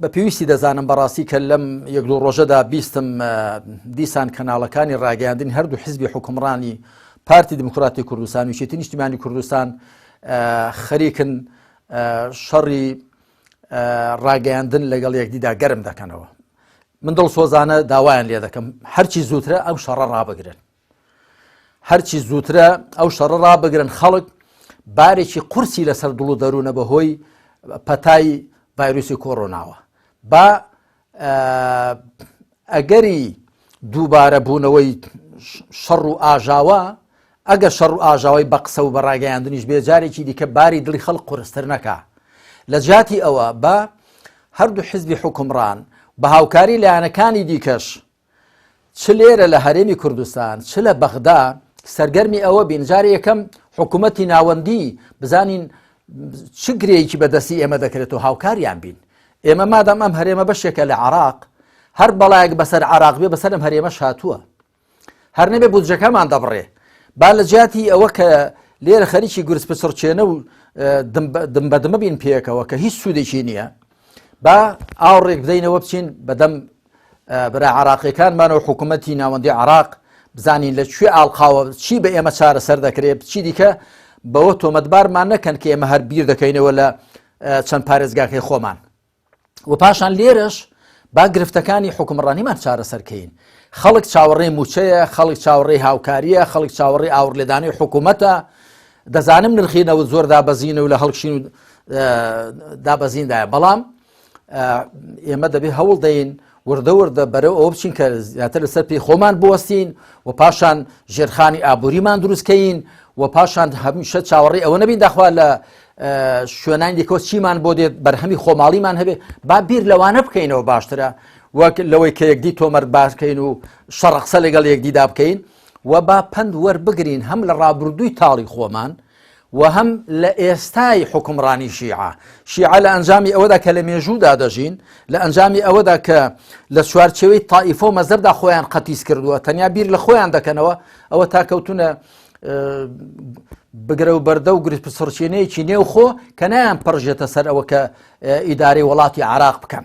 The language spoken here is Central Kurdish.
بە پێویستی دەزانم بەڕاستی کە لەم یەک دوو ڕۆژەدا بیستم دیسان کەناڵەکانی ڕاگەاندنی هەردوو حیزبی حکومڕانی پارتی دموکراتی کوردستان و یەکێتی نیشتیمانی کوردستان خەریکن شەڕی ڕاگەاندن لەگەڵ یەکدیدا گەرم دەکەنەوە. من دڵسۆزانە داوایان لێ دەکەم هەرچی زووترە ئەو شەڕە ڕابگرن، هەرچی زووترە ئەو شەڕە ڕابگرن. خەڵک بارێکی قورسی لەسەر دڵ و دەروونە بەهۆی پەتای ڤایرۆسی کۆڕۆناوە. با ئەگەری دووبارە بوونەوەی شەڕ و ئاژاوە، ئەگە شەڕ و ئاژاوی بە قسە و بە ڕاگەیاندنیش بێ جارێکی دیکە باری دڵی خەڵک قورستر نەکا. لە جاتی ئەوە بە هەردوو حیزبی حکومڕان بە هاوکاری لایەنەکانی دیکەش چ لێرە لە هەرێمی کوردستان چ لە بەغدا سەرگەرمی ئەوە بین جارێ یەکەم حکوومەتی ناوەندی بزانین چ گرەیەکی بەدەستی ئێمە دەکرێتەوە هاوکاریان بین. ئێمە مادام ئەم هەرێمە بەشێکە لە عێراق، هەر بەڵایەک بەسەر عێراق بێ بەسەر ئەم هەرێمەش هاتووە، هەر نەبێ بودجەکەمان دەبڕێ. با لە جیاتی ئەوە کە لێرە خەریکی گورسپسڕچێنە و دمبەدمە بین پێیەکەوە کە هیچ سوودێکی نییە، با ئاوڕێک بدەینەوە بچین بەدەم برا عێراقیەکانمانەوە حکوومەتی ناوەندی عێراق بزانین لە کوێ ئاڵقاوە چی بە ئێمە چارەسەر دەکرێت، چی دیکە بەوە تۆمەتبارمان نەکەن کە ئێمە هەر بیر دەکەینەوە لە چەند پارێزگاکەی خۆمان. و پاشان لێرەش با گرفتەکانی حکومڕانیمان چارەسەرکەین. خەڵک چاوەڕێی موچەیە، خەڵک چاوەڕێی هاوکاریە، خەڵک چاوەڕێی ئاورلێدانی حکوومەتە. دەزانم نرخینەوە زۆر دابەزینە و لە هەڵکشین و دابەزیندایە، بەڵام ئێمە دەبێ هەوڵ دەین وردە وردە بەرەو ئەوە بچین کە زیاتر لەسەر پێی خۆمان بوەستین و پاشان ژێرخانی ئابووریمان دروستکەین و پاشان هەمیشە چاوەڕێی ئەوە نەبین داخوا لە شوێنانی دیکەوە چیمان بۆ دێت بەرهەمی خۆماڵیمان هەبێ. با بیر لەوانە بکەینەوە باشترە وەک لەوەی کە یەکدی تۆمەرد باشکەین و شەڕەقسە لەگەڵ یەکدیدا بکەین و با پند وەربگرین هەم لە ڕابردووی تاڵی خۆمان و هەم لە ئێستای حکومڕانی شیعە لە ئەنجامی ئەوەدا کە لە مێژوودا دەژین، لە ئەنجامی ئەوەدا کە لە چوارچێوەی تائیفە و مەزەردا خۆیان قەتیس کردووە، تەنیا بیر لە خۆیان دەکەنەوە. ئەوە تاکەوتونە بگرە و بەردە و گرسپسڕچێنەیەکی نێو خۆ کە نایان پڕژێتە سەر ئەوە کە ئیدارەی وڵاتی عێراق بکەن.